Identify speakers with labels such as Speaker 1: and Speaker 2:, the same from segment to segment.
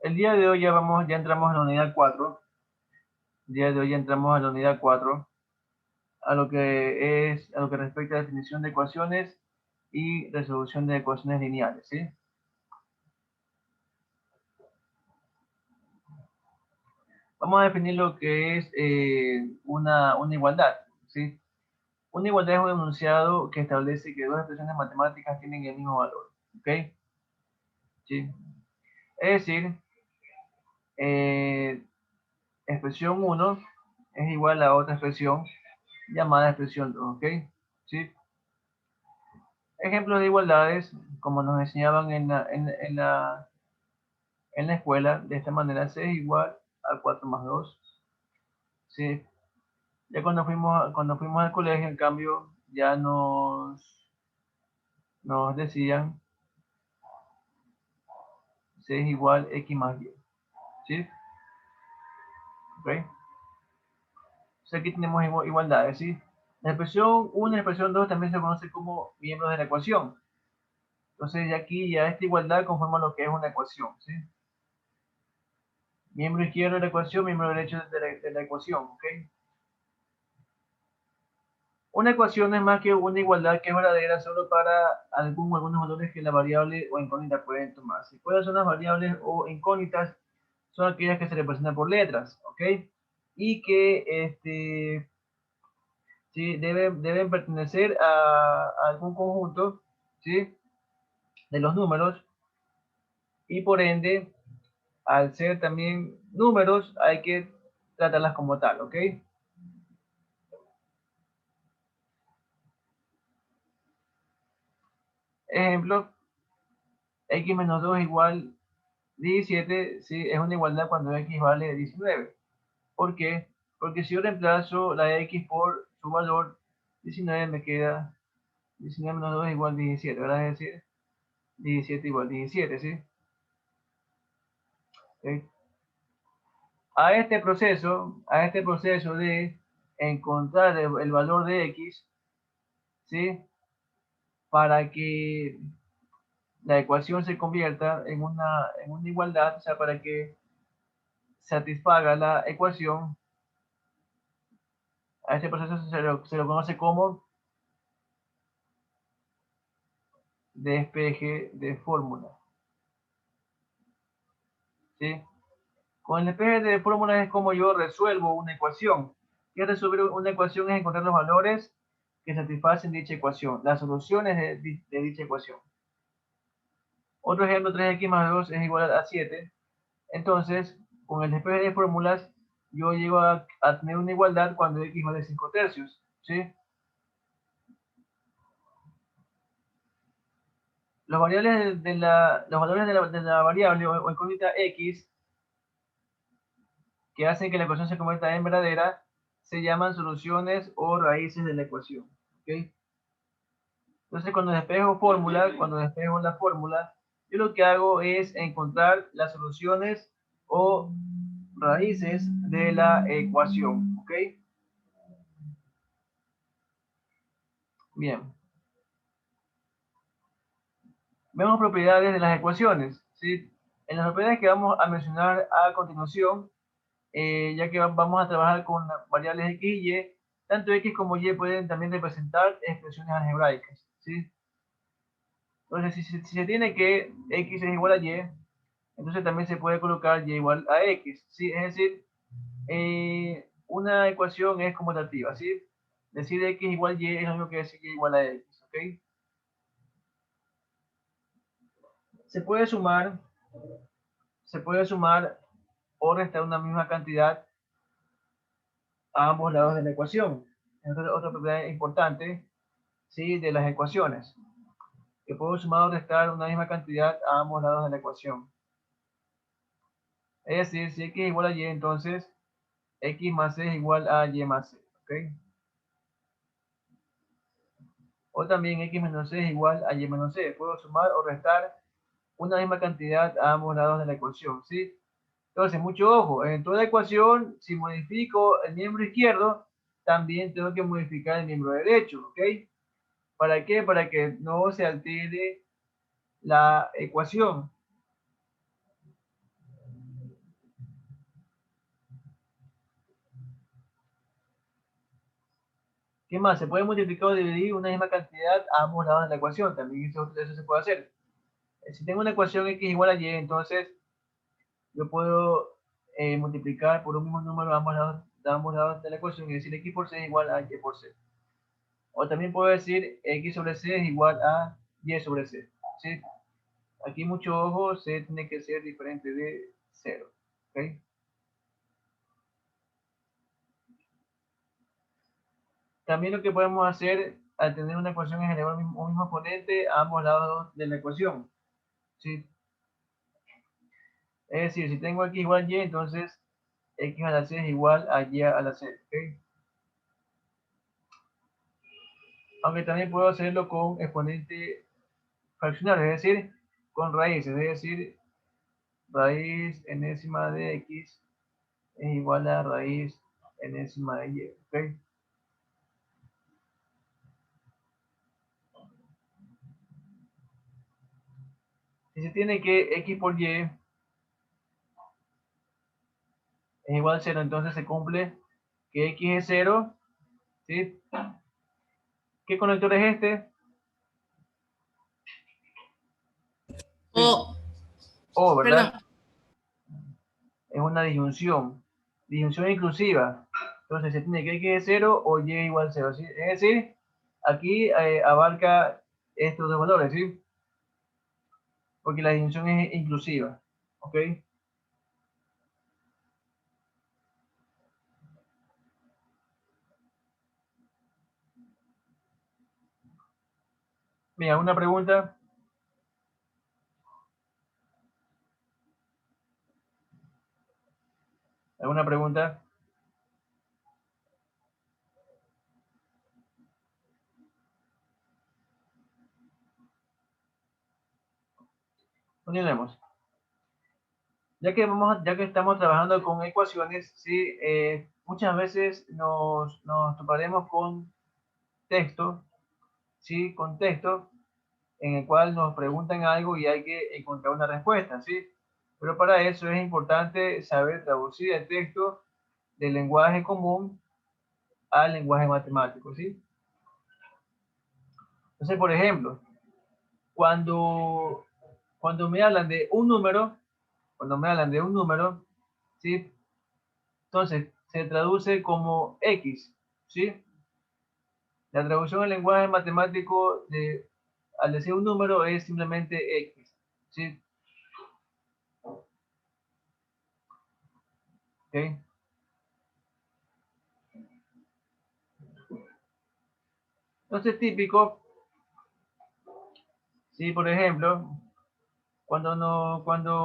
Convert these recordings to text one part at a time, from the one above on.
Speaker 1: El día de hoy ya entramos en la unidad 4. El día de hoy ya entramos en la unidad 4 a lo que respecta a definición de ecuaciones y resolución de ecuaciones lineales, ¿sí? Vamos a definir lo que es una igualdad, ¿sí? Una igualdad es un enunciado que establece que dos expresiones matemáticas tienen el mismo valor, ¿ok? ¿Sí? Es decir, eh, expresión 1 es igual a otra expresión llamada expresión 2, ¿ok? ¿Sí? Ejemplos de igualdades, como nos enseñaban en la escuela, de esta manera C es igual a 4 más 2, ¿sí? Ya cuando fuimos al colegio, en cambio, ya nos decían C es igual a X más Y, ¿sí? ¿Ok? Entonces aquí tenemos igualdades, ¿sí? La expresión 1 y la expresión 2 también se conoce como miembros de la ecuación. Entonces aquí ya esta igualdad conforma lo que es una ecuación, ¿sí? Miembro izquierdo de la ecuación, miembro derecho de la ecuación, ¿ok? Una ecuación no es más que una igualdad que es verdadera solo para algunos valores que la variable o incógnita pueden tomar. Si cuáles son las variables o incógnitas, son aquellas que se representan por letras, ¿ok? Y que ¿sí? deben pertenecer a algún conjunto, ¿sí? De los números, y por ende, al ser también números, hay que tratarlas como tal, ¿ok? Ejemplo, x menos 2 igual 17, sí, es una igualdad cuando x vale 19. ¿Por qué? Porque si yo reemplazo la x por su valor, 19 me queda 19 menos 2 igual 17, ¿verdad? Es decir, 17 igual 17, ¿sí? ¿Okay? A este proceso de encontrar el valor de x, ¿sí? Para que la ecuación se convierta en una igualdad, o sea, para que satisfaga la ecuación, a este proceso se lo conoce como despeje de fórmula, ¿sí? Con el despeje de fórmula es como yo resuelvo una ecuación. Y resolver una ecuación es encontrar los valores que satisfacen dicha ecuación, las soluciones de dicha ecuación. Otro ejemplo, 3x más 2 es igual a 7. Entonces, con el despeje de fórmulas, yo llego a tener una igualdad cuando x vale 5 tercios, ¿sí? Los valores de la variable o incógnita x que hacen que la ecuación se convierta en verdadera se llaman soluciones o raíces de la ecuación, ¿ok? Entonces, cuando despejo la fórmula, yo lo que hago es encontrar las soluciones o raíces de la ecuación, ¿ok? Bien. Vemos propiedades de las ecuaciones, ¿sí? En las propiedades que vamos a mencionar a continuación, ya que vamos a trabajar con variables x y y, tanto x como y pueden también representar expresiones algebraicas, ¿sí? Entonces, si se tiene que x es igual a y, entonces también se puede colocar y igual a x, ¿sí? Es decir, una ecuación es conmutativa, ¿sí? Decir x igual y es lo mismo que decir y igual a x, ¿ok? Se puede sumar, se puede sumar o restar una misma cantidad a ambos lados de la ecuación. Es otra propiedad importante, ¿sí? De las ecuaciones, que puedo sumar o restar una misma cantidad a ambos lados de la ecuación. Es decir, si x es igual a y, entonces x más c es igual a y más c, ¿ok? O también x menos c es igual a y menos c. Puedo sumar o restar una misma cantidad a ambos lados de la ecuación, ¿sí? Entonces, mucho ojo, en toda ecuación, si modifico el miembro izquierdo, también tengo que modificar el miembro derecho, ¿ok? ¿Para qué? Para que no se altere la ecuación. ¿Qué más? Se puede multiplicar o dividir una misma cantidad a ambos lados de la ecuación. También eso se puede hacer. Si tengo una ecuación x igual a y, entonces yo puedo multiplicar por un mismo número a ambos lados de la ecuación y decir x por c es igual a y por c. O también puedo decir x sobre c es igual a y sobre c. ¿Sí? Aquí mucho ojo, c tiene que ser diferente de 0. ¿Okay? También lo que podemos hacer al tener una ecuación es elevar un mismo exponente a ambos lados de la ecuación. ¿Sí? Es decir, si tengo x igual a y, entonces x a la c es igual a y a la c. ¿Okay? Aunque también puedo hacerlo con exponente fraccionario, es decir, con raíces, es decir, raíz enésima de x es igual a raíz enésima de y. ¿Okay? Si se tiene que x por y es igual a 0, entonces se cumple que x es 0. ¿Sí? ¿Qué conector es este? Sí,
Speaker 2: O,
Speaker 1: O,
Speaker 2: perdón,
Speaker 1: ¿verdad? Es una disyunción inclusiva. Entonces se tiene que x es 0 o y igual a 0. ¿Sí? Es decir, aquí abarca estos dos valores, ¿sí? Porque la disyunción es inclusiva. ¿Ok? Mira, una pregunta. ¿Alguna pregunta? Continuemos. Ya que estamos trabajando con ecuaciones, ¿sí? Muchas veces nos toparemos con texto, ¿sí? Con texto en el cual nos preguntan algo y hay que encontrar una respuesta, ¿sí? Pero para eso es importante saber traducir el texto del lenguaje común al lenguaje matemático, ¿sí? Entonces, por ejemplo, cuando, cuando me hablan de un número, cuando me hablan de un número, ¿sí? Entonces, se traduce como X, ¿sí? La traducción al lenguaje matemático al decir un número es simplemente X, ¿sí? ¿Ok? Entonces, típico, ¿sí? Por ejemplo, cuando, bueno,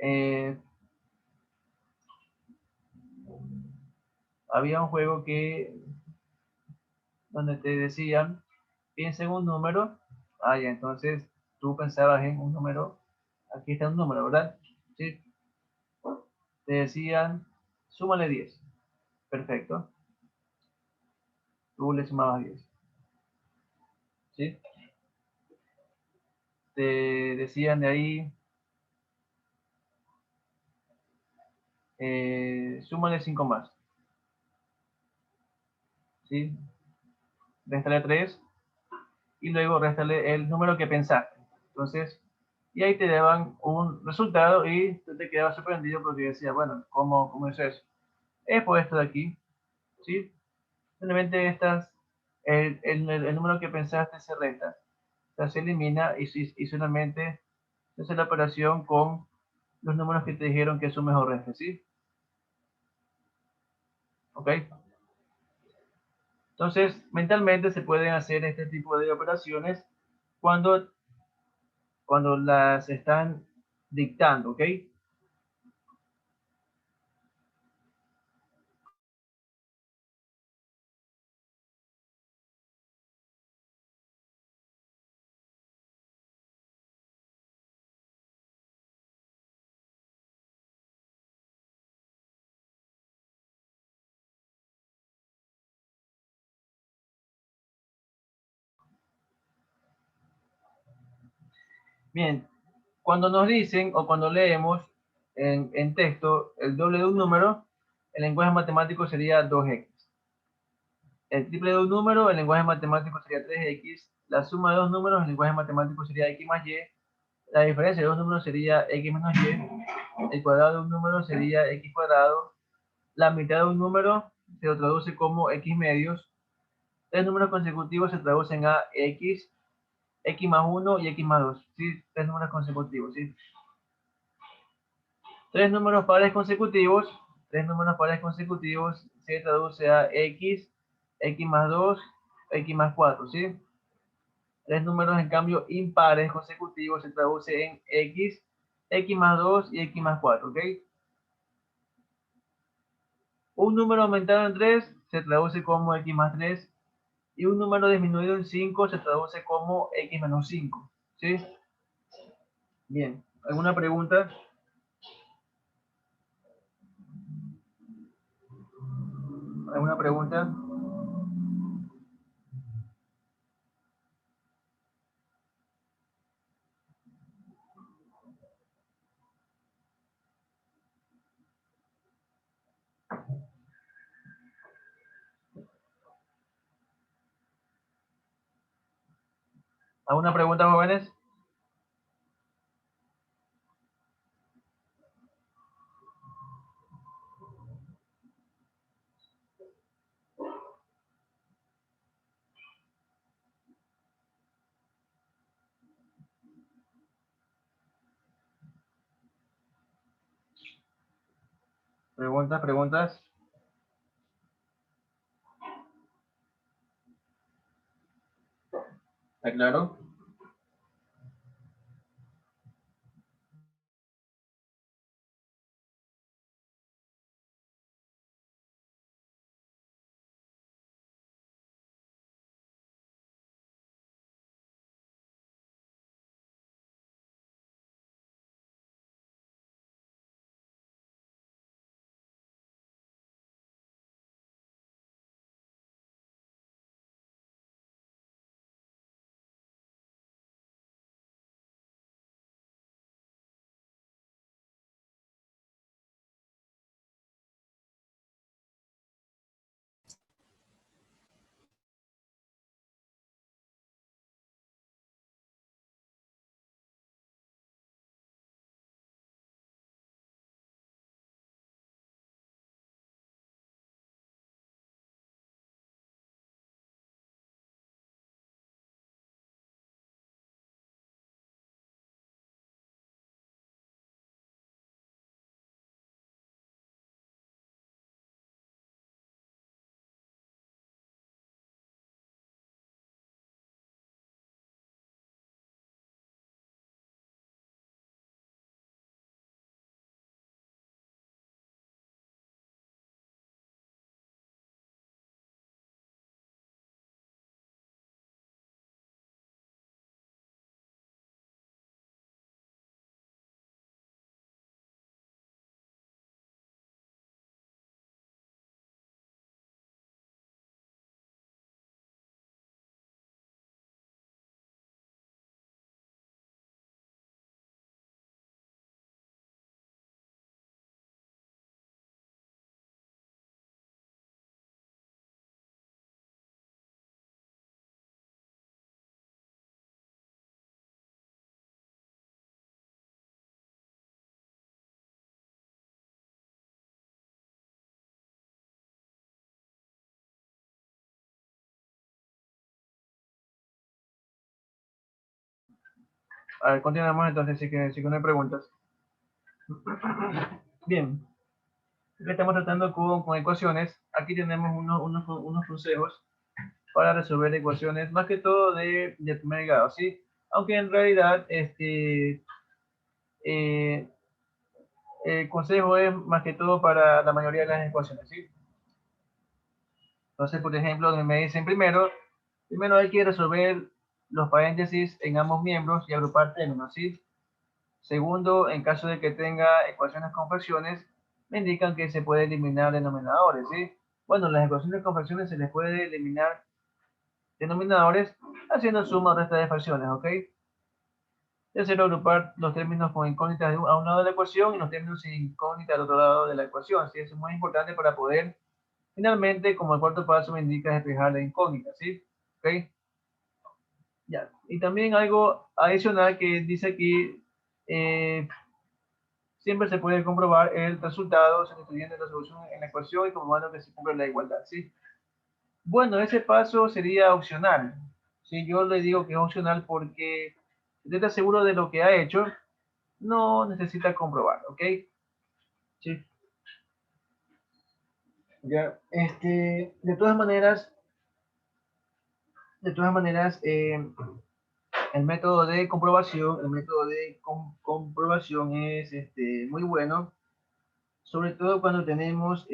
Speaker 1: eh, había un juego donde te decían, piensa en un número, ya, entonces tú pensabas en un número, aquí está un número, ¿verdad? Sí, te decían, súmale 10, perfecto, tú le sumabas 10, ¿sí? Te decían de ahí, súmale 5 más, ¿sí? Réstale 3 y luego réstale el número que pensaste. Entonces, y ahí te daban un resultado y tú te quedabas sorprendido porque decías, bueno, ¿cómo es eso? Es por esto de aquí, ¿sí? Simplemente el número que pensaste se resta, o sea, se elimina y solamente se hace la operación con los números que te dijeron que sumes o restes, ¿sí? ¿Ok? Entonces, mentalmente se pueden hacer este tipo de operaciones cuando, cuando las están dictando, ¿ok? Bien, Cuando nos dicen o cuando leemos en texto el doble de un número, el lenguaje matemático sería 2x. El triple de un número, el lenguaje matemático sería 3x. La suma de dos números, el lenguaje matemático sería x más y. La diferencia de dos números sería x menos y. El cuadrado de un número sería x cuadrado. La mitad de un número se lo traduce como x medios. Tres números consecutivos se traducen a x, x más 1 y x más 2. ¿Sí? Tres números consecutivos. ¿Sí? Tres números pares consecutivos. Tres números pares consecutivos se traduce a x, x más 2, x más 4. ¿Sí? Tres números, en cambio, impares consecutivos se traduce en x, x más 2 y x más 4. ¿Ok? Un número aumentado en 3 se traduce como x más 3 y un número disminuido en 5 se traduce como x menos 5. ¿Sí? Bien. ¿Alguna pregunta? ¿Alguna pregunta? ¿Alguna pregunta, jóvenes? ¿Preguntas, preguntas? ¿Está claro? A ver, continuamos entonces, si que no hay preguntas. Bien, ya estamos tratando con ecuaciones. Aquí tenemos unos consejos para resolver ecuaciones, más que todo de primer grado, ¿sí? Aunque en realidad eh, el consejo es más que todo para la mayoría de las ecuaciones, ¿sí? Entonces, por ejemplo, donde me dicen primero hay que resolver los paréntesis en ambos miembros y agrupar términos, ¿sí? Segundo, en caso de que tenga ecuaciones con fracciones, me indican que se puede eliminar denominadores, ¿sí? Bueno, las ecuaciones con fracciones se les puede eliminar denominadores haciendo suma o resta de fracciones, ¿ok? Tercero, agrupar los términos con incógnitas a un lado de la ecuación y los términos sin incógnita al otro lado de la ecuación. ¿Sí? Eso es muy importante para poder, finalmente, como el cuarto paso me indica, despejar la incógnita. ¿Sí? ¿Ok? Ya. Y también algo adicional que dice aquí, siempre se puede comprobar el resultado sustituyendo la solución en la ecuación y comprobando que se cumple la igualdad. ¿Sí? Bueno, ese paso sería opcional. ¿Sí? Yo le digo que es opcional porque si usted está seguro de lo que ha hecho, no necesita comprobar, ¿ok? Sí. Ya, de todas maneras, el método de comprobación es muy bueno, sobre todo cuando tenemos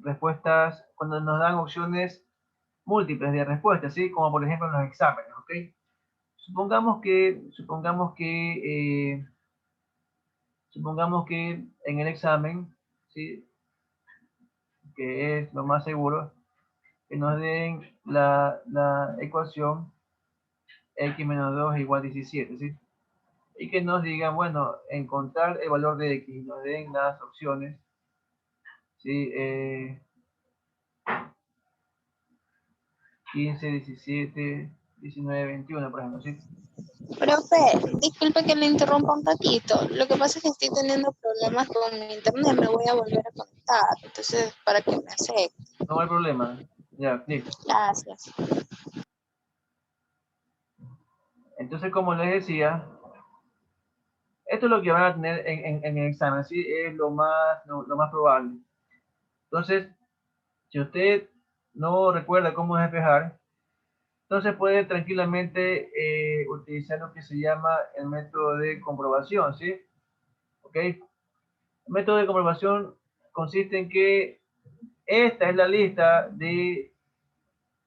Speaker 1: respuestas, cuando nos dan opciones múltiples de respuestas, ¿sí? Como por ejemplo en los exámenes, ¿ok? Supongamos que en el examen, ¿sí? Que es lo más seguro, que nos den la ecuación x menos 2 igual 17, ¿sí? Y que nos digan, bueno, encontrar el valor de x, y nos den las opciones, ¿sí? 15, 17, 19, 21, por ejemplo, ¿sí?
Speaker 2: Profe, disculpe que le interrumpa un ratito. Lo que pasa es que estoy teniendo problemas con mi internet. Me voy a volver a conectar. Entonces, para que me acepte.
Speaker 1: No hay problema. Ya, listo.
Speaker 2: Gracias.
Speaker 1: Entonces, como les decía, esto es lo que van a tener en el examen, ¿sí? Es lo más probable. Entonces, si usted no recuerda cómo despejar, entonces puede tranquilamente utilizar lo que se llama el método de comprobación, ¿sí? ¿Ok? El método de comprobación consiste en que esta es la lista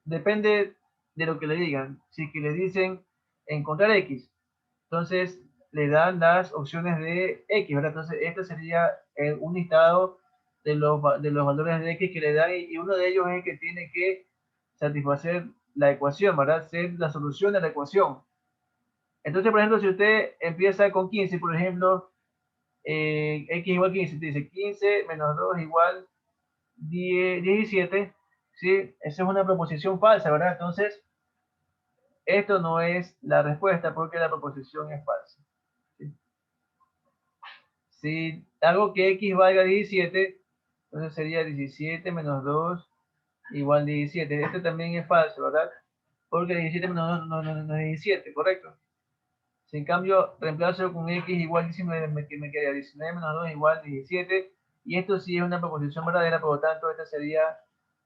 Speaker 1: depende de lo que le digan. Si que le dicen encontrar X, entonces le dan las opciones de X, ¿verdad? Entonces este sería un listado de los valores de X que le dan y uno de ellos es el que tiene que satisfacer la ecuación, ¿verdad? Ser la solución de la ecuación. Entonces, por ejemplo, si usted empieza con 15, por ejemplo, X igual 15, te dice 15 menos 2 igual 17, ¿sí? Esa es una proposición falsa, ¿verdad? Entonces, esto no es la respuesta porque la proposición es falsa. ¿Sí? Si hago que X valga 17, entonces sería 17 menos 2 igual 17. Este también es falso, ¿verdad? Porque 17 menos 2 no es 17, ¿correcto? Si en cambio reemplazo con X igual 19, me queda 19 menos 2 igual 17. Y esto sí es una proposición verdadera, por lo tanto, esta sería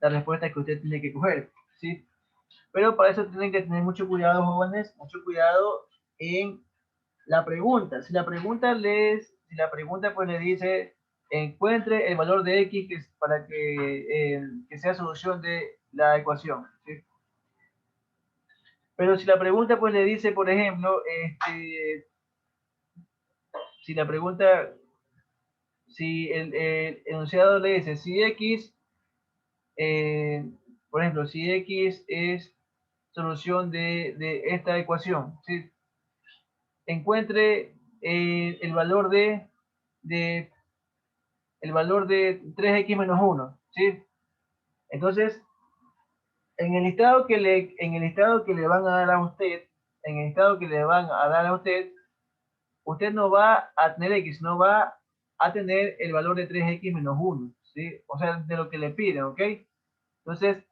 Speaker 1: la respuesta que usted tiene que coger, ¿sí? Pero para eso tienen que tener mucho cuidado, jóvenes, mucho cuidado en la pregunta. Si la pregunta pues le dice encuentre el valor de X para que sea solución de la ecuación, ¿sí? Pero si la pregunta pues le dice, por ejemplo, si la pregunta, si el enunciado le dice, si X, eh, por ejemplo, si X es solución de esta ecuación, ¿sí? Encuentre de el valor de 3x menos 1, ¿sí? Entonces, en el listado que le van a dar a usted, en el listado que le van a dar a usted no va a tener x, no va a tener el valor de 3x menos 1, ¿sí? O sea, de lo que le piden, ¿ok? Entonces,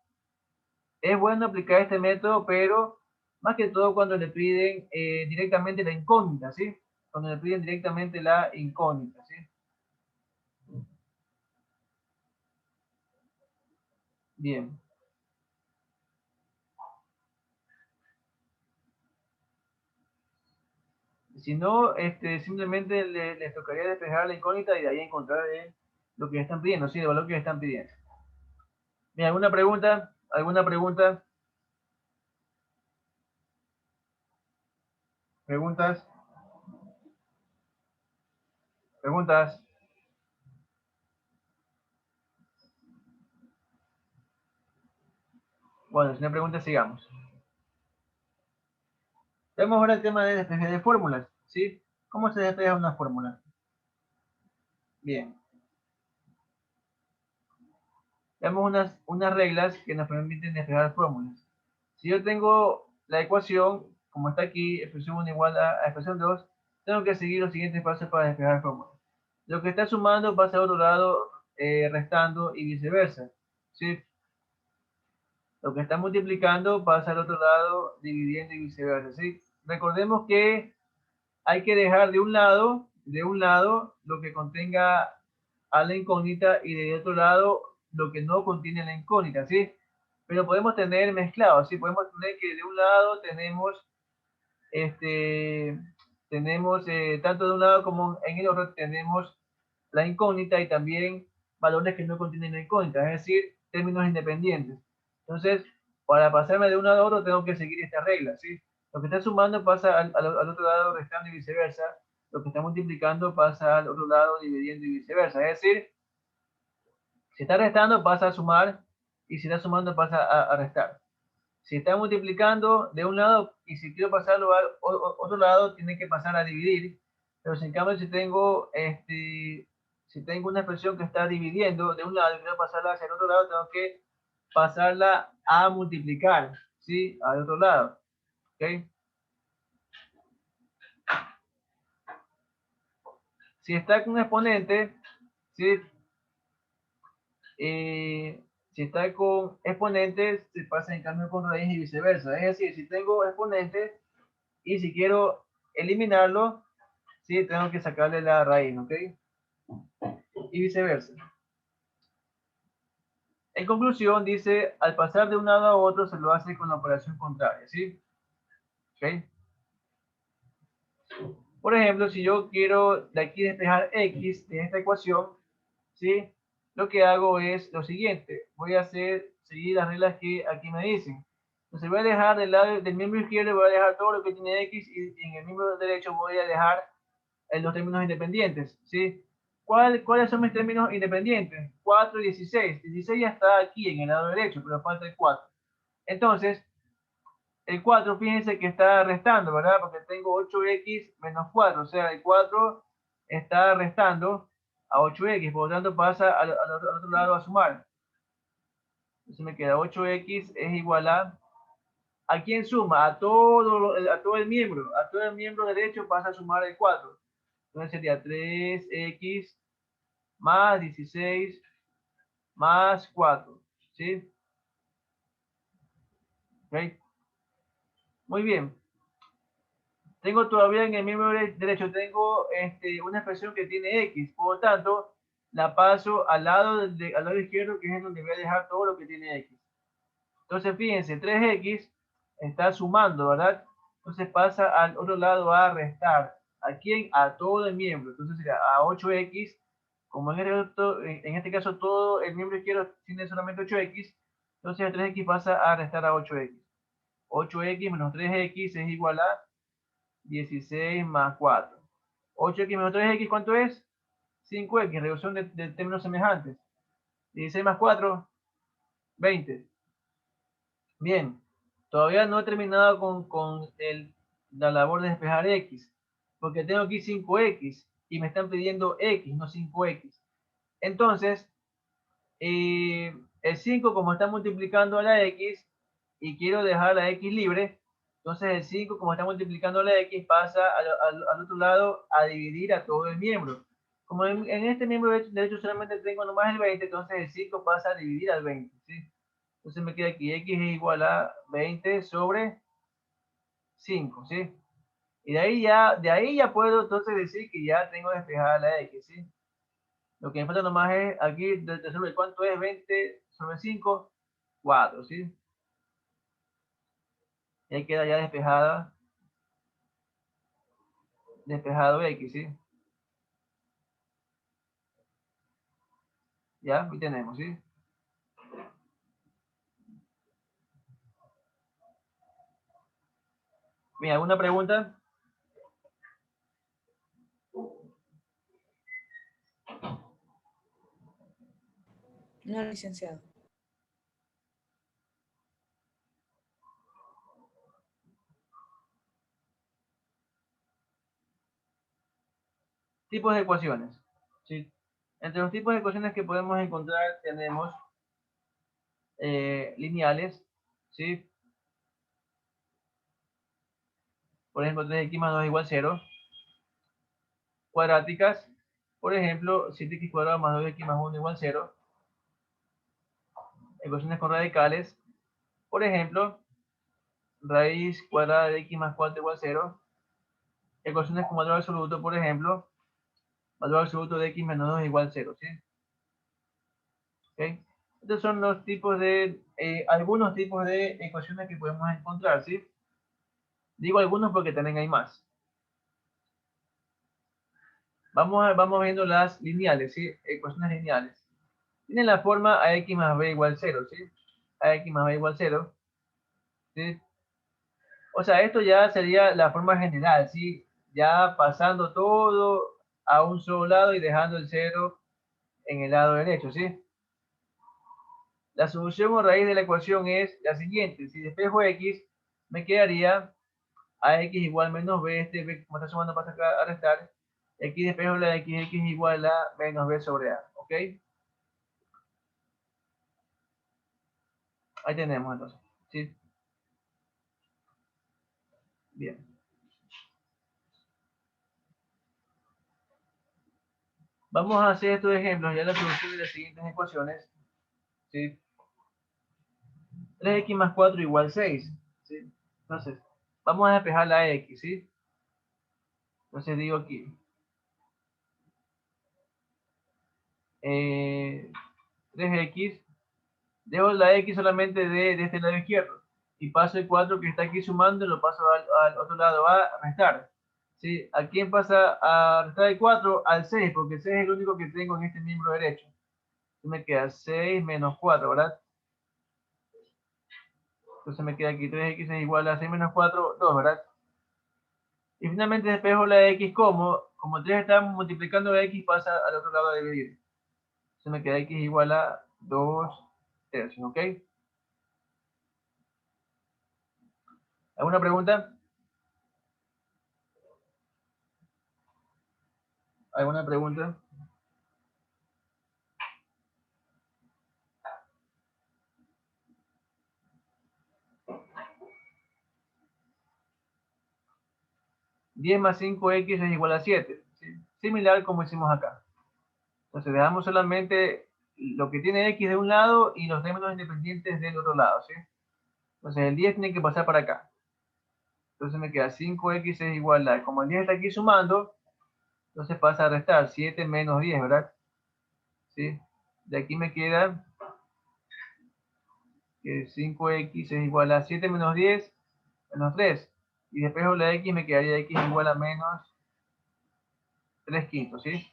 Speaker 1: es bueno aplicar este método, pero más que todo cuando le piden directamente la incógnita, ¿sí? Cuando le piden directamente la incógnita, ¿sí? Bien. Si no, simplemente les tocaría despejar la incógnita y de ahí encontrar lo que están pidiendo, sí, el valor que están pidiendo. Bien, ¿alguna pregunta? ¿Alguna pregunta? ¿Preguntas? ¿Preguntas? Bueno, si no hay preguntas, sigamos. Vemos ahora el tema de despeje de fórmulas, ¿sí? ¿Cómo se despeja una fórmula? Bien. Vemos unas reglas que nos permiten despejar fórmulas. Si yo tengo la ecuación, como está aquí, expresión 1 igual a expresión 2, tengo que seguir los siguientes pasos para despejar fórmulas. Lo que está sumando pasa al otro lado restando y viceversa, ¿sí? Lo que está multiplicando pasa al otro lado dividiendo y viceversa, ¿sí? Recordemos que hay que dejar de un lado lo que contenga a la incógnita y de otro lado lo que no contiene la incógnita, ¿sí? Pero podemos tener mezclados, ¿sí? Podemos tener que de un lado tenemos tanto de un lado como en el otro tenemos la incógnita y también valores que no contienen la incógnita, es decir, términos independientes. Entonces, para pasarme de un lado a otro tengo que seguir esta regla, ¿sí? Lo que está sumando pasa al otro lado restando y viceversa. Lo que está multiplicando pasa al otro lado dividiendo y viceversa. Es decir, si está restando pasa a sumar y si está sumando pasa a restar. Si está multiplicando de un lado y si quiero pasarlo al otro lado, tiene que pasar a dividir. Pero si en cambio si tengo una expresión que está dividiendo de un lado y quiero pasarla hacia el otro lado, tengo que pasarla a multiplicar, ¿sí? Al otro lado. ¿Ok? Si está con un exponente, ¿sí? Si está con exponentes, se pasa en cambio con raíz y viceversa. Es decir, si tengo exponentes y si quiero eliminarlo, ¿sí? Tengo que sacarle la raíz, ¿ok? Y viceversa. En conclusión, dice, al pasar de un lado a otro se lo hace con la operación contraria, ¿sí? ¿Ok? Por ejemplo, si yo quiero de aquí despejar x de esta ecuación, ¿sí? Lo que hago es lo siguiente. Voy a seguir las reglas que aquí me dicen. Entonces voy a dejar del lado del miembro izquierdo, voy a dejar todo lo que tiene x y en el miembro derecho voy a dejar los términos independientes, ¿sí? ¿Cuáles son mis términos independientes? 4 y 16. 16 ya está aquí en el lado derecho, pero falta el 4. Entonces, el 4, fíjense que está restando, ¿verdad? Porque tengo 8x menos 4, o sea, el 4 está restando a 8x, por lo tanto pasa al otro lado a sumar. Entonces me queda 8x es igual ¿a quién suma? A todo el miembro derecho pasa a sumar el 4. Entonces sería 3x más 16 más 4, ¿sí? ¿Okay? Muy bien. Tengo todavía en el miembro derecho, tengo una expresión que tiene x, por lo tanto, la paso al lado izquierdo, que es donde voy a dejar todo lo que tiene x. Entonces, fíjense, 3x está sumando, ¿verdad? Entonces pasa al otro lado a restar. ¿A quién? A todo el miembro. Entonces sería a 8x, como en este caso todo el miembro izquierdo tiene solamente 8x, entonces el 3x pasa a restar a 8x. 8x menos 3x es igual a 16 más 4. 8x menos 3x, ¿cuánto es? 5x, reducción de términos semejantes. 16 más 4, 20. Bien, todavía no he terminado con la labor de despejar x, porque tengo aquí 5x y me están pidiendo x, no 5x. Entonces, el 5 como está multiplicando a la x y quiero dejar la x libre, entonces el 5 como está multiplicando a la x pasa al otro lado a dividir a todo el miembro. Como en este miembro derecho solamente tengo nomás el 20, entonces el 5 pasa a dividir al 20, ¿sí? Entonces me queda aquí x es igual a 20 sobre 5, ¿sí? Y de ahí ya puedo entonces decir que ya tengo despejada la x, ¿sí? Lo que me falta nomás es aquí resolver cuánto es 20 sobre 5, 4, ¿sí? Y ahí queda ya despejado x, ¿sí? Ya, ahí tenemos, ¿sí? Bien, ¿alguna pregunta?
Speaker 3: No, licenciado.
Speaker 1: Tipos de ecuaciones. ¿Sí? Entre los tipos de ecuaciones que podemos encontrar tenemos lineales, ¿sí? Por ejemplo, 3x más 2 igual 0. Cuadráticas, por ejemplo, 7x cuadrado más 2x más 1 igual 0. Ecuaciones con radicales, por ejemplo, raíz cuadrada de x más 4 igual 0. Ecuaciones con valor absoluto, por ejemplo, valor absoluto de x menos 2 igual 0, ¿sí? ¿Okay? Estos son los tipos de, algunos tipos de ecuaciones que podemos encontrar, ¿sí? Digo algunos porque también hay más. Vamos viendo las lineales, ¿sí? Ecuaciones lineales. Tienen la forma ax más b igual 0, ¿sí? Ax más b igual 0, ¿sí? O sea, esto ya sería la forma general, ¿sí? Ya pasando todo a un solo lado y dejando el 0 en el lado derecho, ¿sí? La solución o raíz de la ecuación es la siguiente. Si despejo x, me quedaría ax igual menos b, este b como está sumando pasa acá a restar, aquí despejo la x igual a menos b sobre a, ¿ok? Ahí tenemos entonces, ¿sí? Bien. Vamos a hacer estos ejemplos, ya la solución de las siguientes ecuaciones, ¿sí? 3x más 4 igual 6, ¿sí? Entonces, vamos a despejar la x, ¿sí? Entonces digo aquí, 3x, dejo la x solamente de este lado izquierdo, y paso el 4 que está aquí sumando, lo paso al otro lado a restar, ¿sí? ¿A quién pasa a restar el 4? Al 6, porque el 6 es el único que tengo en este miembro derecho. Entonces me queda 6 menos 4, ¿verdad? Entonces me queda aquí 3x es igual a 6 menos 4, 2, ¿verdad? Y finalmente despejo la x como 3 está multiplicando la x, pasa al otro lado a dividir. Entonces me queda x igual a 2 tercios, ¿ok? ¿Alguna pregunta? ¿Alguna pregunta? Diez más 5x es igual a 7, ¿sí? Similar como hicimos acá. Entonces dejamos solamente lo que tiene x de un lado y los términos independientes del otro lado, ¿sí? Entonces el 10 tiene que pasar para acá. Entonces me queda 5x es igual a, como el 10 está aquí sumando, entonces pasa a restar 7 menos 10, ¿verdad? ¿Sí? De aquí me queda que 5x es igual a 7 menos 10 menos 3. Y despejo la x, me quedaría x igual a menos 3 quintos, ¿sí?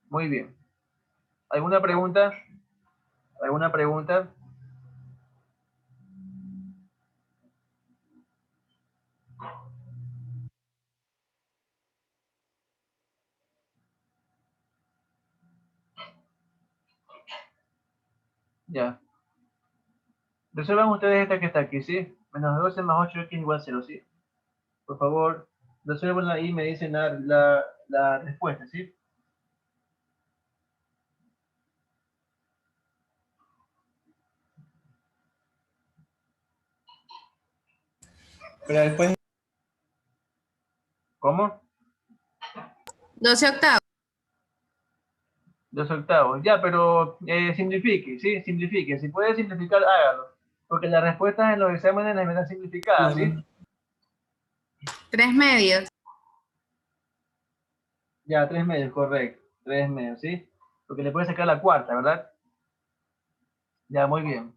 Speaker 1: Muy bien. ¿Alguna pregunta? ¿Alguna pregunta? Ya. Resuelvan ustedes esta que está aquí, ¿sí? Menos 12 más 8x igual a 0, ¿sí? Por favor, resuelvanla y me dicen la respuesta, ¿sí?
Speaker 4: Pero después,
Speaker 1: ¿Cómo?
Speaker 3: 12 octavos.
Speaker 1: 2 octavos. Ya, pero simplifique, ¿sí? Simplifique. Si puede simplificar, hágalo. Porque las respuestas en los exámenes las vienen simplificadas, ¿sí?
Speaker 3: 3 medios.
Speaker 1: Ya, 3 medios, correcto. 3 medios, ¿sí? Porque le puede sacar la cuarta, ¿verdad? Ya, muy bien.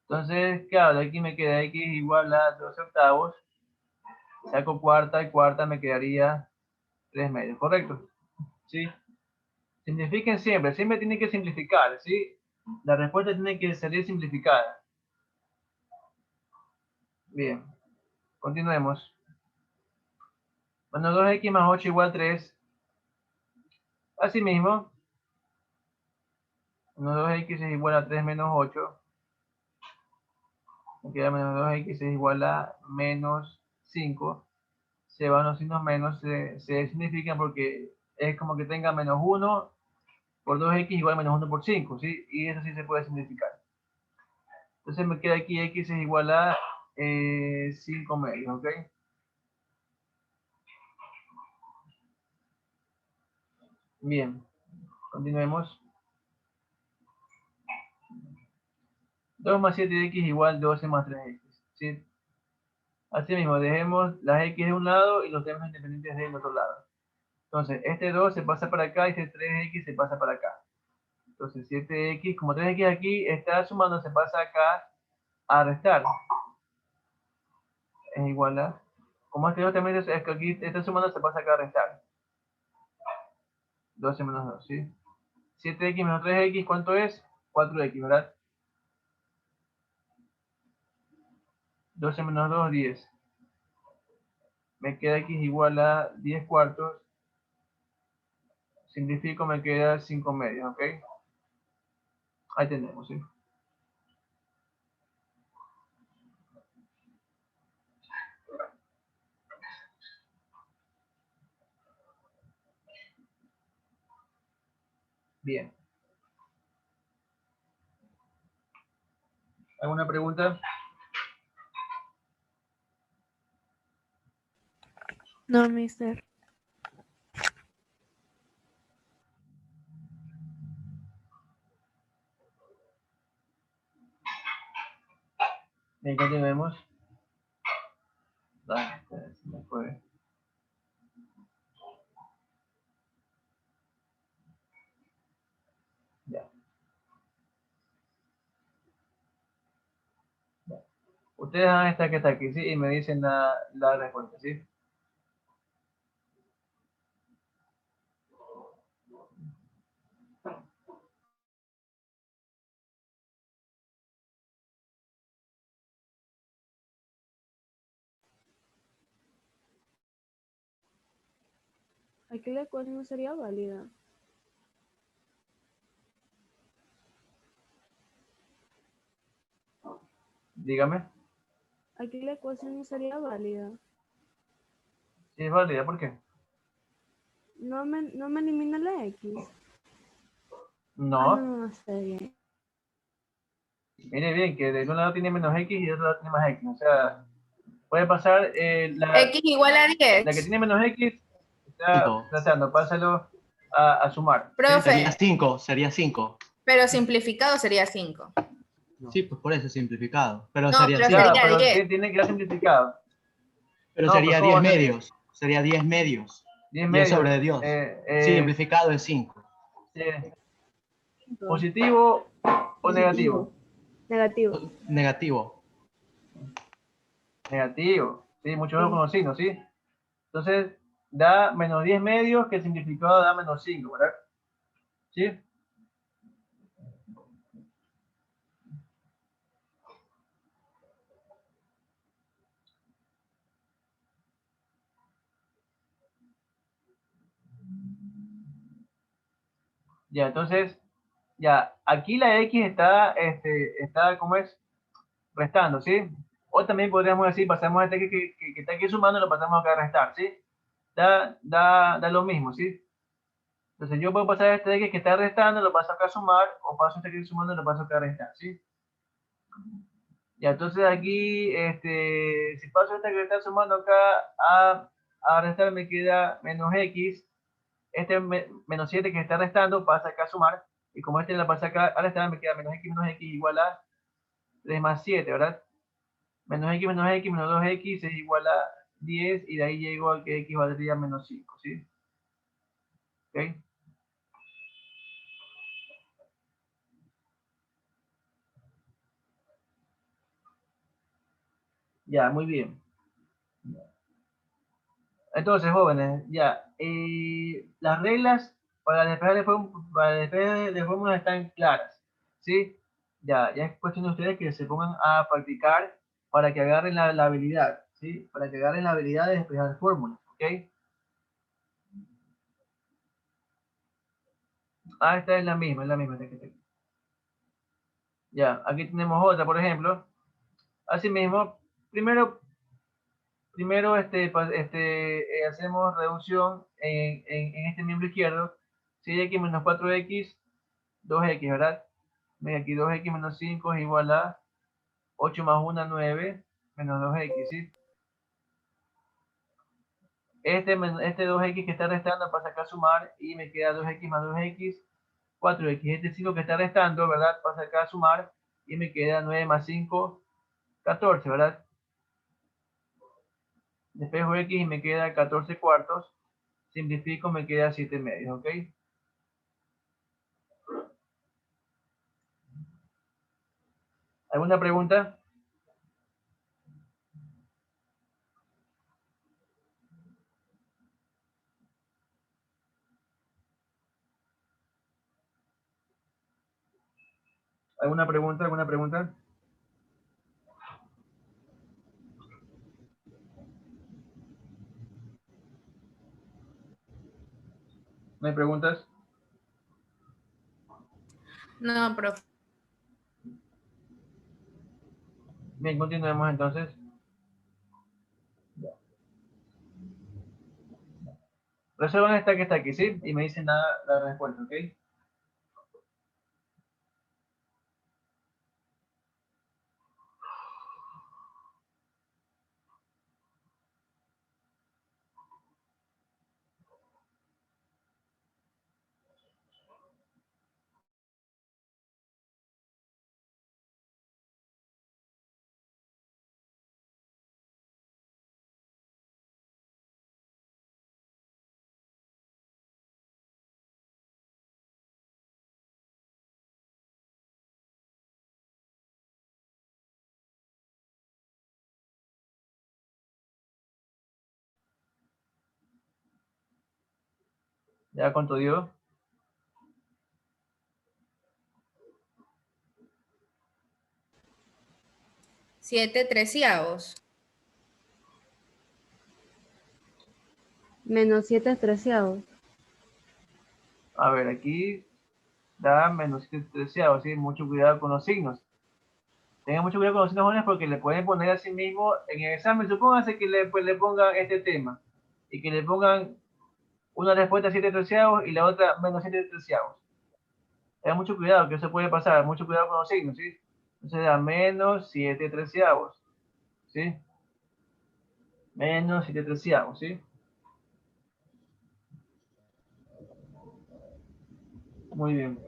Speaker 1: Entonces, claro, de aquí me queda x igual a 12 octavos. Saco cuarta y cuarta me quedaría 3 medios, ¿correcto? ¿Sí? Simplifiquen siempre, siempre tienen que simplificar, ¿sí? La respuesta tiene que salir simplificada. Bien, continuemos. Bueno, 2x más 8 igual a 3. Asimismo, 2x es igual a 3 menos 8. Me queda menos 2x es igual a menos 5. se van los signos menos, se significan porque es como que tenga menos 1 por 2x igual a menos 1 por 5, ¿sí? Y eso sí se puede significar. Entonces me queda aquí x es igual a 5 medios, ¿ok? Bien, continuemos. 2 más 7x igual 12 más 3x, ¿sí? Así mismo, dejemos las x de un lado y los términos independientes del otro lado. Entonces, este 2 se pasa para acá y este 3x se pasa para acá. Entonces, 7x, como 3x aquí está sumando, se pasa acá a restar. Es igual a, como este 2 también es que aquí está sumando, se pasa acá a restar. 12 menos 2, ¿sí? 7x menos 3x, ¿cuánto es? 4x, ¿verdad? 12 menos 2, 10. Me queda x igual a 10 cuartos. Simplifico, me queda 5 medios, ¿ok? Ahí tenemos, ¿sí? Bien. ¿Alguna pregunta?
Speaker 5: No, mister.
Speaker 1: Bien, continuemos. Dale, se me fue. Ya. Ustedes hagan esta que está aquí, ¿sí? Y me dicen la respuesta, ¿sí?
Speaker 5: Aquí la ecuación no sería válida.
Speaker 1: Dígame.
Speaker 5: Aquí la ecuación no sería válida.
Speaker 1: Sí, es válida, ¿por qué?
Speaker 5: No me elimina la X.
Speaker 1: No.
Speaker 5: Ah, no está bien.
Speaker 1: Mire bien, que de un lado tiene menos x y de otro lado tiene más x. O sea, puede pasar la
Speaker 3: X igual a
Speaker 1: que
Speaker 3: 10.
Speaker 1: tiene menos x, está
Speaker 6: 5.
Speaker 1: tratando, pásalo a sumar.
Speaker 3: Profe,
Speaker 6: Sería 5, sería 5.
Speaker 3: pero simplificado sería 5.
Speaker 6: Sí, pues por eso es simplificado. Pero
Speaker 3: No,
Speaker 6: sería
Speaker 3: pero
Speaker 6: 5.
Speaker 1: Claro,
Speaker 3: sería
Speaker 1: pero
Speaker 3: 10.
Speaker 1: tiene que ser simplificado.
Speaker 6: Pero
Speaker 1: No, pues
Speaker 6: sería
Speaker 1: ¿cómo
Speaker 6: 10
Speaker 1: va a ser
Speaker 6: medios. Sería 10 medios.
Speaker 1: 10
Speaker 6: Y es
Speaker 1: medios?
Speaker 6: sobre Dios. Simplificado es 5.
Speaker 1: ¿Positivo o negativo?
Speaker 5: Negativo.
Speaker 6: Negativo.
Speaker 1: Negativo. Sí, muchos
Speaker 5: Sí.
Speaker 1: con los signos, ¿sí? Entonces, da menos 10 medios, que el simplificado da menos 5, ¿verdad? ¿Sí? Ya, entonces, ya, aquí la X está, ¿cómo es? Restando, ¿sí? O también podríamos decir, pasamos a este que está aquí sumando, lo pasamos acá a restar, ¿sí? Da lo mismo, ¿sí? Entonces yo puedo pasar a este X que está restando, lo paso acá a sumar, o paso a este que está sumando, lo paso acá a restar, ¿sí? Ya, entonces aquí, si paso a este que está sumando acá a restar, me queda menos X. Menos 7 que está restando pasa acá a sumar, y como este la pasa acá a restar, me queda menos x igual a 3 más 7, ¿verdad? Menos x menos 2x es igual a 10, y de ahí llego a que x valdría menos 5, ¿sí? ¿Ok? Ya, muy bien. Entonces, jóvenes, ya, las reglas para despejar de fórmulas están claras, ¿sí? Ya es cuestión de ustedes que se pongan a practicar para que agarren la habilidad, ¿sí? Para que agarren la habilidad de despejar fórmulas, ¿ok? Ah, esta es la misma, esta que tengo. Ya, aquí tenemos otra, por ejemplo. Asimismo, primero Primero hacemos reducción en este miembro izquierdo. 6x menos 4x, 2x, ¿verdad? Mira, aquí 2x menos 5 es igual a 8 más 1, 9, menos 2x, ¿sí? Este 2x que está restando pasa acá a sumar y me queda 2x más 2x, 4x. Este 5 que está restando, ¿verdad? Pasa acá a sumar y me queda 9 más 5, 14, ¿verdad? Despejo x y me queda 14 cuartos. Simplifico, me queda 7 medios, ¿ok? ¿Alguna pregunta? ¿Alguna pregunta? ¿Alguna pregunta? ¿No hay preguntas?
Speaker 3: No, profe.
Speaker 1: Bien, continuemos entonces. Resuelvan esta que está aquí, ¿sí? Y me dicen la respuesta, ¿ok? ¿Ya cuánto dio?
Speaker 3: Siete treceavos.
Speaker 5: Menos 7/13.
Speaker 1: A ver, aquí da menos 7/13, ¿sí? Mucho cuidado con los signos. Tengan mucho cuidado con los signos jóvenes porque le pueden poner a sí mismo en el examen. Supónganse que pues, le pongan este tema y que le pongan una respuesta 7/13 y la otra menos 7/13. Tengan mucho cuidado, que eso puede pasar. Mucho cuidado con los signos, ¿sí? Entonces da menos 7/13, ¿sí? Menos 7/13, ¿sí? Muy bien.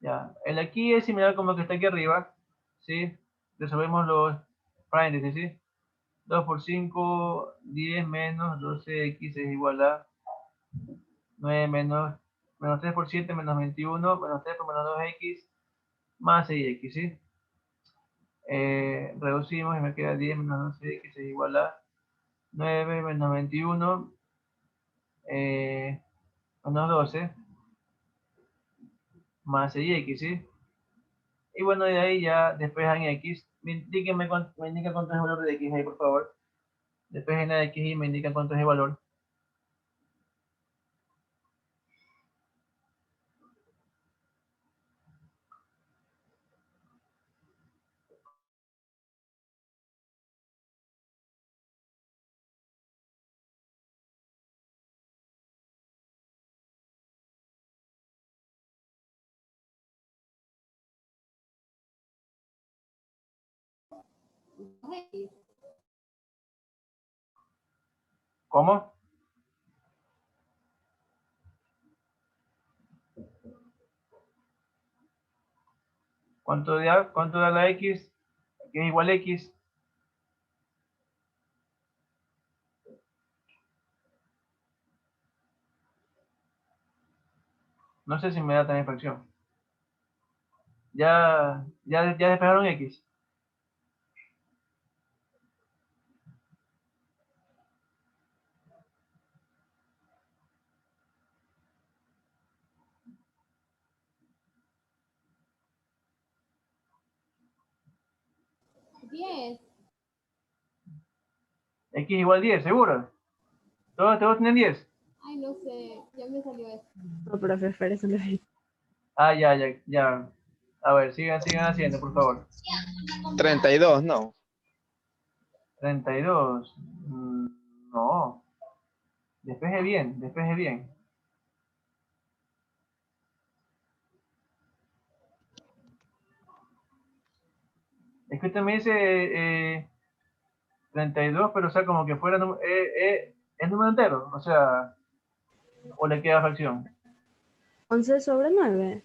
Speaker 1: Ya. El aquí es similar como el que está aquí arriba, ¿sí? Resolvemos los paréntesis, ¿sí? 2 por 5, 10 menos 12x es igual a 9 menos 3 por 7 menos 21, menos 3 por menos 2x más 6x, ¿sí? Reducimos y me queda 10 menos 12x es igual a 9 menos 21 menos 12 más 6x, ¿sí? Y bueno, de ahí ya despejan x. Me indican cuánto es el valor de x ahí, por favor. Despejen la x y me indican cuánto es el valor. ¿Cómo? ¿Cuánto da la x? Aquí es igual a x. No sé si me da también fracción. Ya despejaron x. X igual 10, ¿seguro? ¿Todos tienen 10?
Speaker 7: no sé, ya me salió esto.
Speaker 5: No, profe, espérese.
Speaker 1: Ah, ya. A ver, sigan haciendo, por favor.
Speaker 8: 32, no.
Speaker 1: 32. No. Despeje bien. Es que usted me dice 32, pero o sea, como que fuera el número entero, o sea, o le queda fracción.
Speaker 5: 11 sobre 9.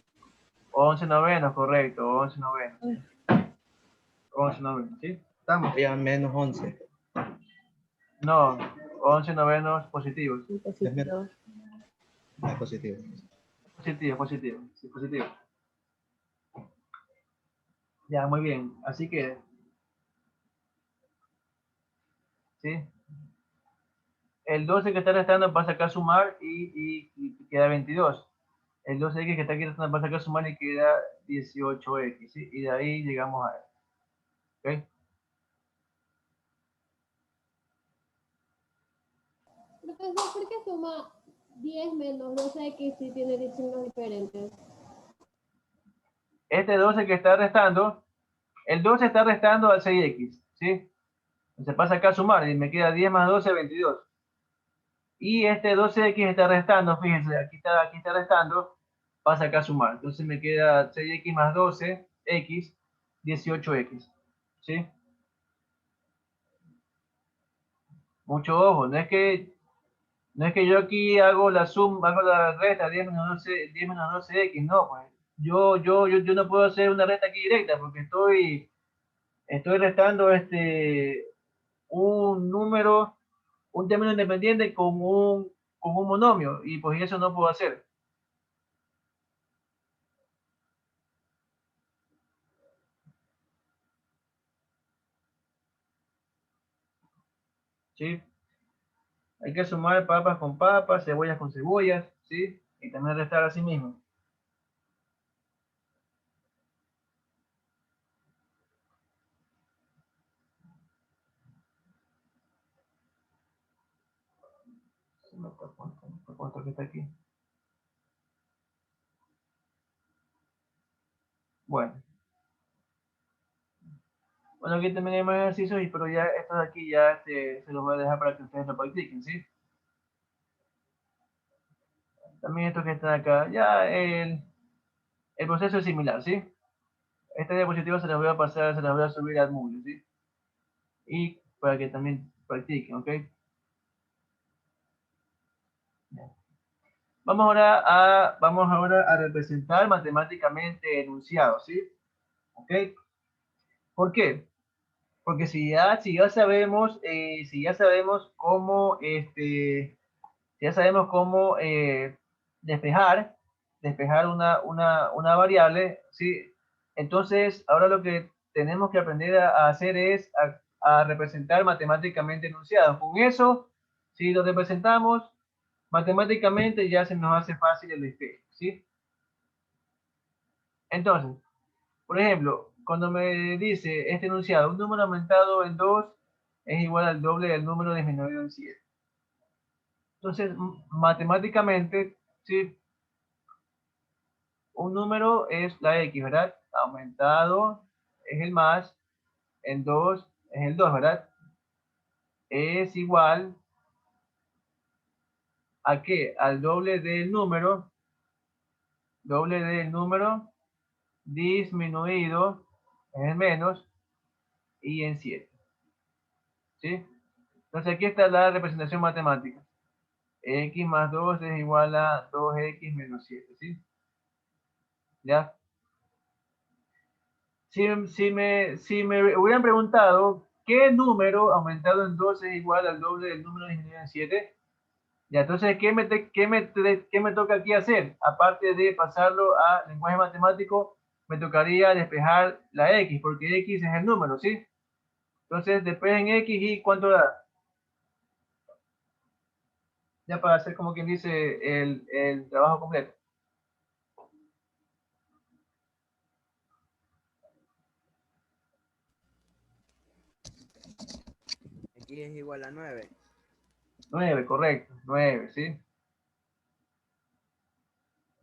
Speaker 1: 11 novenos, correcto, 11 novenos. 11 novenos, ¿sí? Estamos.
Speaker 4: Sería menos 11.
Speaker 1: No, 11 novenos positivos.
Speaker 5: Positivo.
Speaker 4: Es positivo.
Speaker 1: Positivo, sí, positivo. Ya, muy bien. Así que, ¿sí? El 12 que está restando va a sacar sumar y queda 22. El 12x que está aquí restando va a sacar sumar y queda 18x, ¿sí? Y de ahí llegamos a él. ¿Ok?
Speaker 7: Profesor, ¿por qué suma 10 menos 12x si tiene signos diferentes?
Speaker 1: Este 12 que está restando, el 12 está restando al 6x, ¿sí? Entonces pasa acá a sumar y me queda 10 más 12, 22. Y este 12x está restando, fíjense, aquí está restando, pasa acá a sumar. Entonces me queda 6x más 12x, 18x, ¿sí? Mucho ojo, no es que yo aquí hago la suma, hago la resta 10 menos 12x, no, pues. Yo no puedo hacer una resta aquí directa porque estoy restando un número, un término independiente con un monomio y pues eso no puedo hacer. ¿Sí? Hay que sumar papas con papas, cebollas con cebollas, ¿sí? Y también restar así mismo. Se me está puesto que está aquí. Bueno. Bueno, aquí también hay más ejercicios, pero ya estos de aquí ya se los voy a dejar para que ustedes lo practiquen, ¿sí? También estos que están acá, ya el proceso es similar, ¿sí? Esta diapositiva se las voy a pasar, se las voy a subir al Moodle, ¿sí? Y para que también practiquen, ¿ok? Vamos ahora a representar matemáticamente enunciados, ¿sí? ¿Ok? ¿Por qué? Porque si ya sabemos, cómo despejar una variable, ¿sí? Entonces, ahora lo que tenemos que aprender a hacer es a representar matemáticamente enunciados. Con eso, si lo representamos matemáticamente, ya se nos hace fácil el despeje, ¿sí? Entonces, por ejemplo, cuando me dice este enunciado, un número aumentado en 2 es igual al doble del número disminuido en 7. Entonces, matemáticamente, ¿sí? Un número es la X, ¿verdad? Aumentado es el más, en 2 es el 2, ¿verdad? Es igual a qué? Al doble del número disminuido es el menos y en 7. ¿Sí? Entonces aquí está la representación matemática. X más 2 es igual a 2x menos 7, ¿sí? ¿Ya? Si me hubieran preguntado qué número aumentado en 12 es igual al doble del número disminuido en 7, ya, entonces, ¿qué me toca aquí hacer? Aparte de pasarlo a lenguaje matemático, me tocaría despejar la X, porque X es el número, ¿sí? Entonces, despejen X y ¿cuánto da? Ya para hacer como quien dice el trabajo completo.
Speaker 9: X es igual a 9.
Speaker 1: 9, correcto, 9, ¿sí?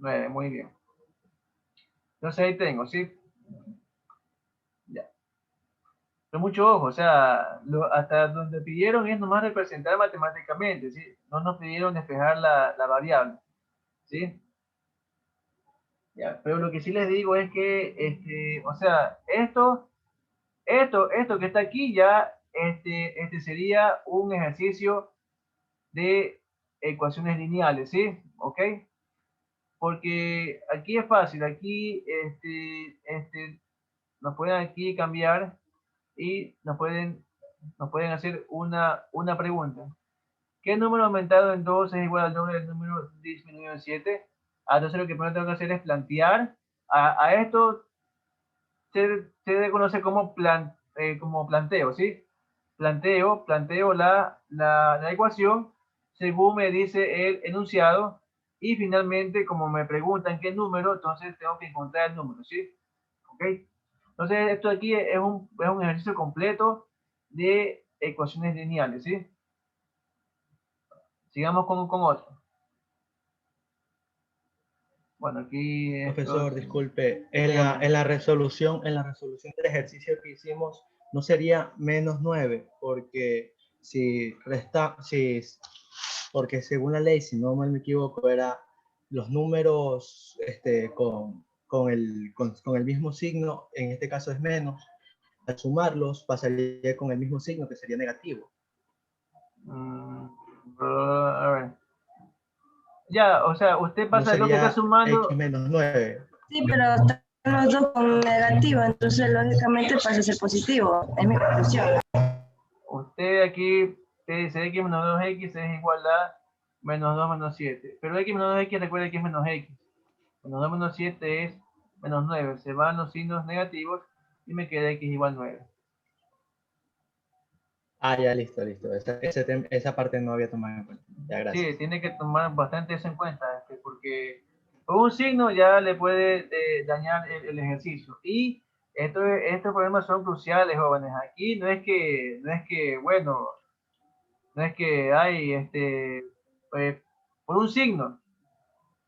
Speaker 1: 9, muy bien. Entonces ahí tengo, ¿sí? Ya. Pero mucho ojo, o sea, hasta donde pidieron es nomás representar matemáticamente, ¿sí? No nos pidieron despejar la variable, ¿sí? Ya, pero lo que sí les digo es que, o sea, esto que está aquí ya, este sería un ejercicio de ecuaciones lineales, ¿sí? ¿Ok? Porque aquí es fácil, aquí, nos pueden aquí cambiar y nos pueden hacer una pregunta. ¿Qué número aumentado en 2 es igual al doble del número disminuido en 7? Entonces lo que primero tengo que hacer es plantear. A esto se debe conocer como, como planteo, ¿sí? Planteo la ecuación según me dice el enunciado y finalmente como me preguntan qué número, entonces tengo que encontrar el número, ¿sí? ¿Ok? Entonces esto aquí es un ejercicio completo de ecuaciones lineales, ¿sí? Sigamos con otro. Bueno, aquí esto,
Speaker 4: Profesor, disculpe,
Speaker 1: dígame.
Speaker 4: en la resolución del ejercicio que hicimos, no sería -9, porque porque según la ley, si no mal me equivoco, era los números con el mismo signo, en este caso es menos, al sumarlos pasaría con el mismo signo, que sería negativo.
Speaker 1: A ver. Ya, o sea, usted
Speaker 4: No
Speaker 1: pasa de lo que está
Speaker 4: sería x
Speaker 1: sumando.
Speaker 4: -9.
Speaker 9: Sí, pero están los dos con negativo, entonces lógicamente pasa a ser positivo. Es mi conclusión.
Speaker 1: Usted aquí te dice x menos 2x es igual a menos 2 menos 7. Pero x menos 2x recuerda que es menos x. Menos 2 menos 7 es menos 9. Se van los signos negativos y me queda x igual 9.
Speaker 4: Ah, ya, listo, listo. Esa parte no había tomado en cuenta. Ya,
Speaker 1: Sí,
Speaker 4: gracias.
Speaker 1: tiene que tomar bastante eso en cuenta, porque con un signo ya le puede dañar el ejercicio. Y estos problemas son cruciales, jóvenes. Aquí bueno, no es que hay, pues, por un signo.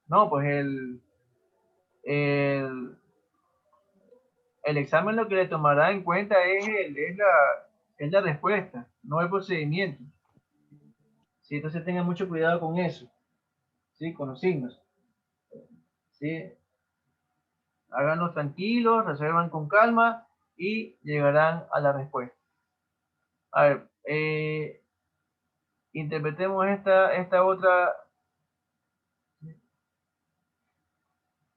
Speaker 1: No, pues el, el examen lo que le tomará en cuenta es la respuesta, no el procedimiento. ¿Sí? Entonces tengan mucho cuidado con eso, ¿sí? Con los signos. ¿Sí? Háganlo tranquilos, resuelvan con calma y llegarán a la respuesta. A ver, interpretemos esta otra,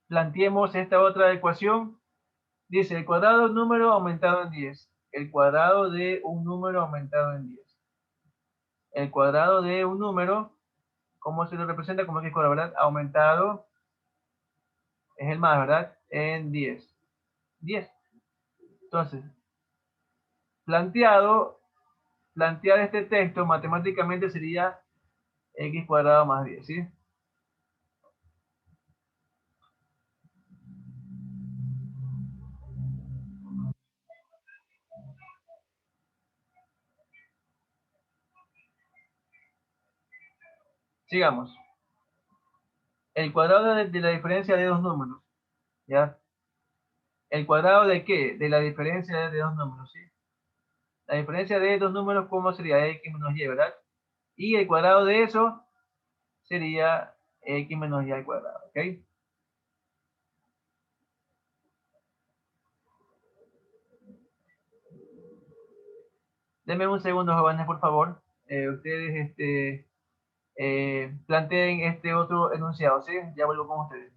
Speaker 1: planteemos esta otra ecuación. Dice, el cuadrado de un número aumentado en 10. El cuadrado de un número aumentado en 10. El cuadrado de un número, ¿cómo se lo representa? Como x cuadrado, ¿verdad? Aumentado es el más, ¿verdad? En 10. 10. Entonces, plantear este texto matemáticamente sería x cuadrado más 10, ¿sí? Sigamos. El cuadrado de la diferencia de dos números, ¿ya? ¿El cuadrado de qué? De la diferencia de dos números, ¿sí? La diferencia de dos números, ¿cómo sería? X menos y, ¿verdad? Y el cuadrado de eso sería x menos y al cuadrado, ¿ok? Denme un segundo, jóvenes, por favor. Ustedes planteen este otro enunciado, ¿sí? Ya vuelvo con ustedes.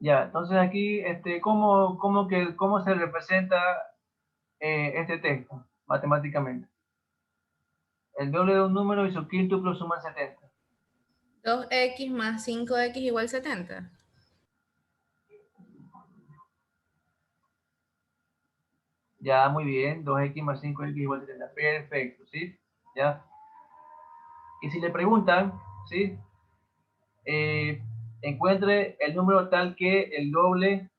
Speaker 1: Ya, entonces aquí, ¿cómo se representa este texto matemáticamente? El doble de un número y su quíntuplo suman 70.
Speaker 3: 2x más 5x igual 70.
Speaker 1: Ya, muy bien. 2x más 5x igual 70. Perfecto, ¿sí? Ya. Y si le preguntan, ¿sí? Encuentre el número tal que el doble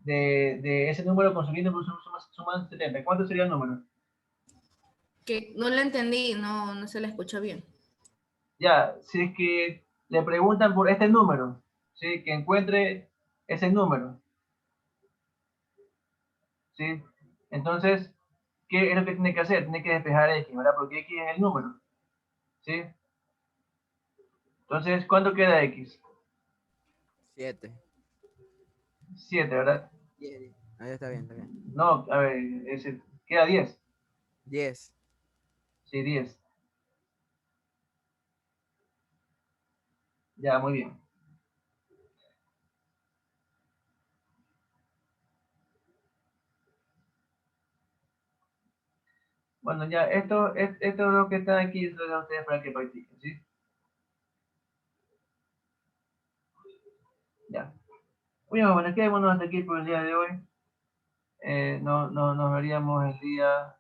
Speaker 1: de ese número con su quíntuplo suman 70. ¿Cuánto sería el número?
Speaker 3: Que no lo entendí, no se la escuchó bien.
Speaker 1: Ya, si es que le preguntan por este número, ¿sí? Que encuentre ese número, ¿sí? Entonces, ¿qué es lo que tiene que hacer? Tiene que despejar X, ¿verdad? Porque X es el número, ¿sí? Entonces, ¿cuánto queda X?
Speaker 10: 7.
Speaker 1: 7, ¿verdad?
Speaker 10: 10. Ahí está bien, está bien.
Speaker 1: No, a ver, queda 10.
Speaker 10: 10.
Speaker 1: Sí, 10. Ya, muy bien. Bueno, ya, esto es lo que está aquí, eso es a ustedes para que practiquen, ¿sí? Ya. Muy bien, bueno, quedémonos hasta aquí por el día de hoy. Nos veríamos el día